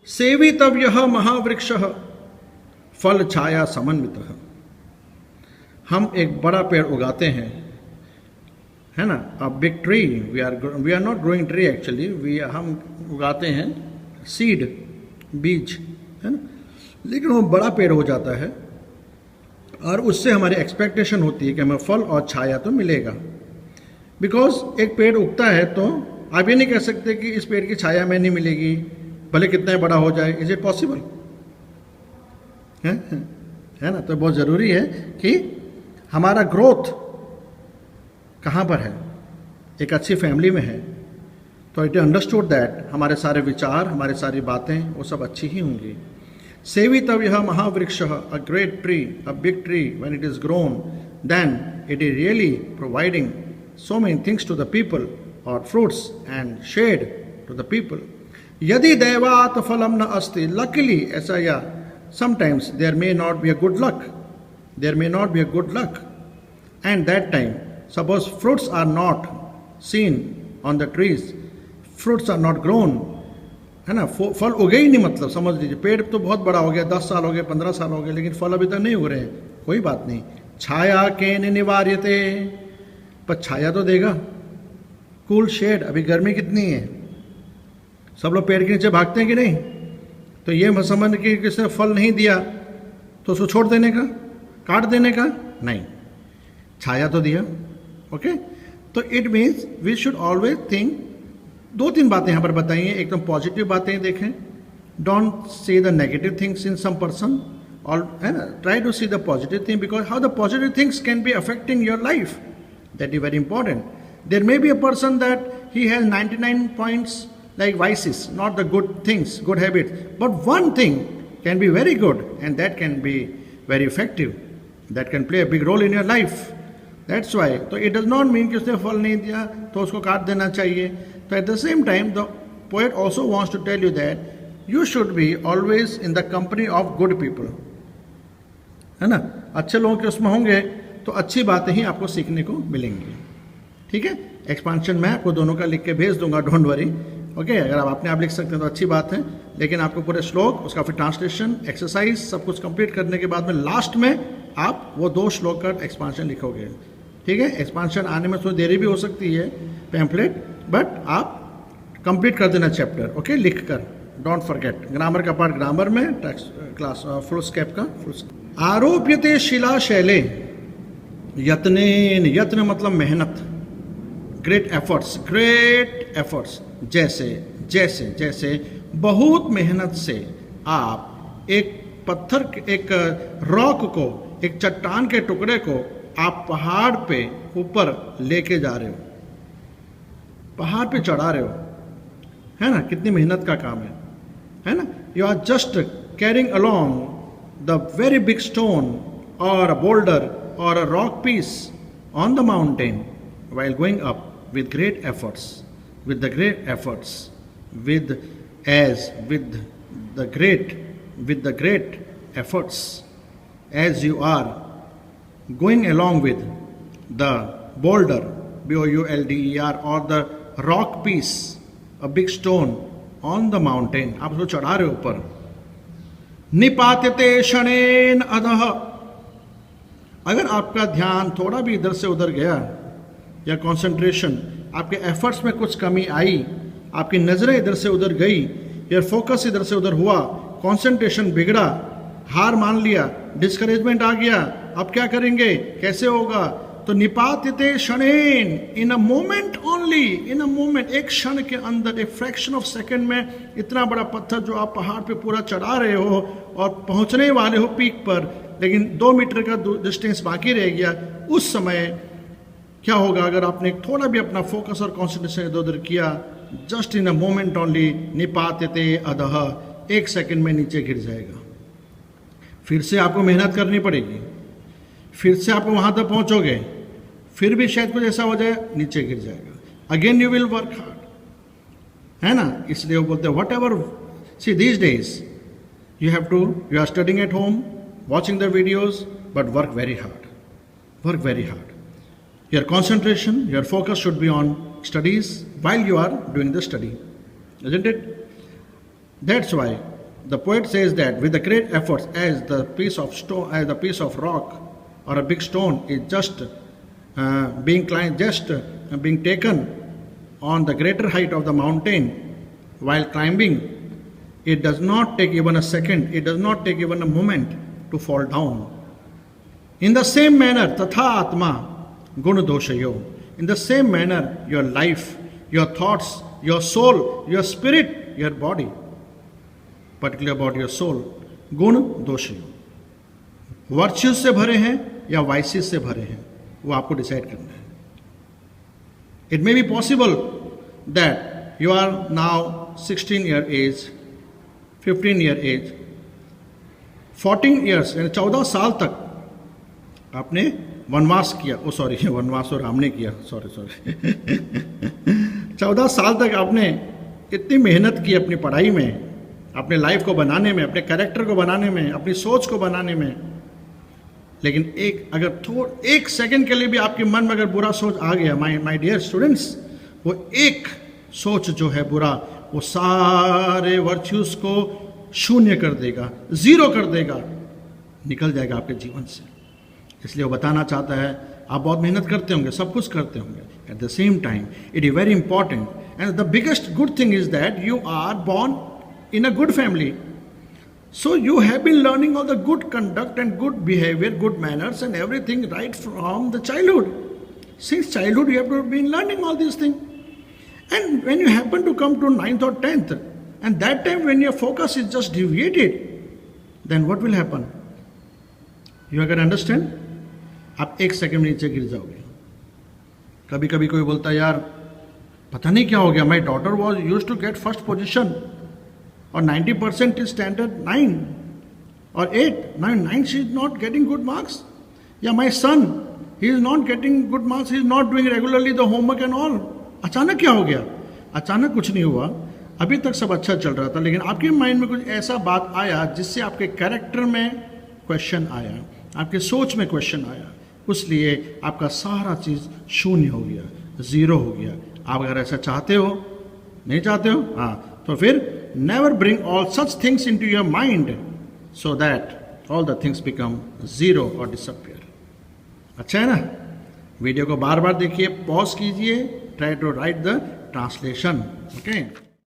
सेवितव्यः महावृक्षः फल छाया समन्वितः। हम एक बड़ा पेड़ उगाते हैं, है ना, a big tree. We are not growing tree actually, हम उगाते हैं सीड, बीज, है ना, लेकिन वो बड़ा पेड़ हो जाता है और उससे हमारी एक्सपेक्टेशन होती है कि हमें फल और छाया तो मिलेगा। बिकॉज एक पेड़ उगता है तो आप ये नहीं कह सकते कि इस पेड़ की छाया में नहीं मिलेगी भले कितना ही बड़ा हो जाए। Is it possible? है ना। तो बहुत ज़रूरी है कि हमारा ग्रोथ कहाँ पर है। एक अच्छी फैमिली में है तो इट अंडरस्टूड दैट हमारे सारे विचार, हमारी सारी बातें वो सब अच्छी ही होंगी। सेवितव्यः महावृक्षः, a great tree, a big tree, when it is grown then it is really providing so many things to the people, or fruits and shade to the people. Yadi devat phalam na asti, luckily aisa ya, sometimes there may not be a good luck, and that time suppose fruits are not seen on the trees, fruits are not grown, है ना, फल उगे ही नहीं, मतलब समझ लीजिए पेड़ तो बहुत बड़ा हो गया, 10 साल हो गए, 15 साल हो गए, लेकिन फल अभी तक नहीं उग रहे हैं। कोई बात नहीं, छाया केन निवार्यते, पर छाया तो देगा। कूल शेड, अभी गर्मी कितनी है, सब लोग पेड़ के नीचे भागते हैं कि नहीं? तो ये मत समझ कि किसने फल नहीं दिया तो उसको छोड़ देने का, काट देने का नहीं, छाया तो दिया। ओके, तो it means we should always think. 2-3 बातें यहाँ पर बताइए, एकदम पॉजिटिव बातें देखें। Don't see the negative things in some person, और है ना, try to see the positive thing, because how the positive things can be affecting your life. That is very important. There may be a person that he has 99 points like vices, not the good things, good habits. But one thing can be very good and that can be very effective. That can play a big role in your life. That's why. So it does not mean कि उसने फल नहीं दिया तो उसको काट देना चाहिए. So at the same time, the poet also wants to tell you that you should be always in the company of good people. है ना, अच्छे लोगों के उसमें होंगे तो अच्छी बातें ही आपको सीखने को मिलेंगी। ठीक है, एक्सपांशन मैं आपको दोनों का लिख के भेज दूंगा, डोंट वरी। ओके, अगर आप अपने आप लिख सकते हैं तो अच्छी बात है, लेकिन आपको पूरे श्लोक, उसका फिर ट्रांसलेशन, एक्सरसाइज सब कुछ कंप्लीट करने के बाद में लास्ट में आप वो 2 श्लोक का एक्सपांशन लिखोगे। ठीक है, एक्सपांशन आने में थोड़ी देरी भी हो सकती है, पैम्फलेट, बट आप कंप्लीट कर देना चैप्टर। ओके, लिख कर, डोंट फॉरगेट। ग्रामर का पार्ट ग्रामर में, टेक्स्ट क्लास फुल स्केप का फुल। आरोप्यते शिला शैले यत्नेन, यत्न मतलब मेहनत, ग्रेट एफर्ट्स, जैसे जैसे जैसे बहुत मेहनत से आप एक पत्थर, एक रॉक को, एक चट्टान के टुकड़े को आप पहाड़ पे ऊपर लेके जा रहे हो, पहाड़ पे चढ़ा रहे हो, है ना, कितनी मेहनत का काम है ना। You are just carrying along the very big stone और a boulder or a rock piece on the mountain while going up with great efforts, with the great efforts, as you are going along with the boulder, boulder, or the rock piece, a big stone on the mountain, आप उसको चढ़ा रहे हो ऊपर। निपात्यते शनेन अधः, अगर आपका ध्यान थोड़ा भी इधर से उधर गया या कंसंट्रेशन, आपके एफर्ट्स में कुछ कमी आई, आपकी नज़रें इधर से उधर गई या फोकस इधर से उधर हुआ, कंसंट्रेशन बिगड़ा, हार मान लिया, डिस्करेजमेंट आ गया, अब क्या करेंगे, कैसे होगा, तो निपात्यते क्षणेन, in a moment only, in a moment, एक क्षण के अंदर, एक फ्रैक्शन ऑफ सेकंड में इतना बड़ा पत्थर जो आप पहाड़ पे पूरा चढ़ा रहे हो और पहुंचने वाले हो पीक पर, लेकिन 2 मीटर का डिस्टेंस बाकी रह गया, उस समय क्या होगा अगर आपने थोड़ा भी अपना फोकस और कॉन्सेंट्रेशन इधर उधर किया, just in a moment only, निपात्यते अधः, 1 सेकंड में नीचे गिर जाएगा। फिर से आपको मेहनत करनी पड़ेगी, फिर से आपको वहां तक पहुंचोगे, फिर भी शायद कुछ ऐसा हो जाए, नीचे गिर जाएगा, again you will work hard, है ना। इसलिए वो बोलते हैं whatever, see these days you have to, you are studying at home, watching the videos, but work very hard. Your concentration, your focus should be on studies while you are doing the study, isn't it? That's why the poet says that with the great efforts, as the piece of stone, as the piece of rock or a big stone is just being taken on the greater height of the mountain, while climbing, it does not take even a second, it does not take even a moment to fall down. In the same manner, tatha atma guna doshayo. In the same manner, your life, your thoughts, your soul, your spirit, your body, particularly about your soul, गुण दोषी, virtues से भरे हैं या vices से भरे हैं, वो आपको डिसाइड करना है. It may be possible that you are now 16 year age, 15 year age, 14 years यानी 14 साल तक आपने वनवास किया. ओ सॉरी, वनवास और हमने किया, सॉरी 14 साल तक आपने इतनी मेहनत की अपनी पढ़ाई में, अपने लाइफ को बनाने में, अपने कैरेक्टर को बनाने में, अपनी सोच को बनाने में. लेकिन एक सेकंड के लिए भी आपके मन में अगर बुरा सोच आ गया, माय डियर स्टूडेंट्स, वो एक सोच जो है बुरा, वो सारे वर्च्यूज को शून्य कर देगा, जीरो कर देगा, निकल जाएगा आपके जीवन से. इसलिए वो बताना चाहता है, आप बहुत मेहनत करते होंगे, सब कुछ करते होंगे, at the same time it is very important and the biggest good thing is that you are born in a good family. So you have been learning all the good conduct and good behavior, good manners and everything right from the childhood. Since childhood you have been learning all these things. And when you happen to come to 9th or 10th, and that time when your focus is just deviated, then what will happen? You can understand? आप एक second में नीचे गिर जाओगे. कभी कभी कोई बोलता है, यार पता नहीं क्या हो गया, my daughter was use to get first position और 90% is standard 9 or 8. Now 9 she is not getting good marks. Yeah, my son, he is not getting good marks, he is not doing regularly the homework and all. अचानक क्या हो गया? अचानक कुछ नहीं हुआ, अभी तक सब अच्छा चल रहा था, लेकिन आपके माइंड में कुछ ऐसा बात आया जिससे आपके कैरेक्टर में क्वेश्चन आया, आपके सोच में क्वेश्चन आया, उसलिए आपका सारा चीज़ शून्य हो गया, ज़ीरो हो गया. आप अगर ऐसा चाहते हो, नहीं चाहते हो, हाँ, तो फिर never bring all such things into your mind so that all the things become zero or disappear. अच्छा है ना? वीडियो को बार बार देखिए, पॉज कीजिए, try to write the translation. Okay.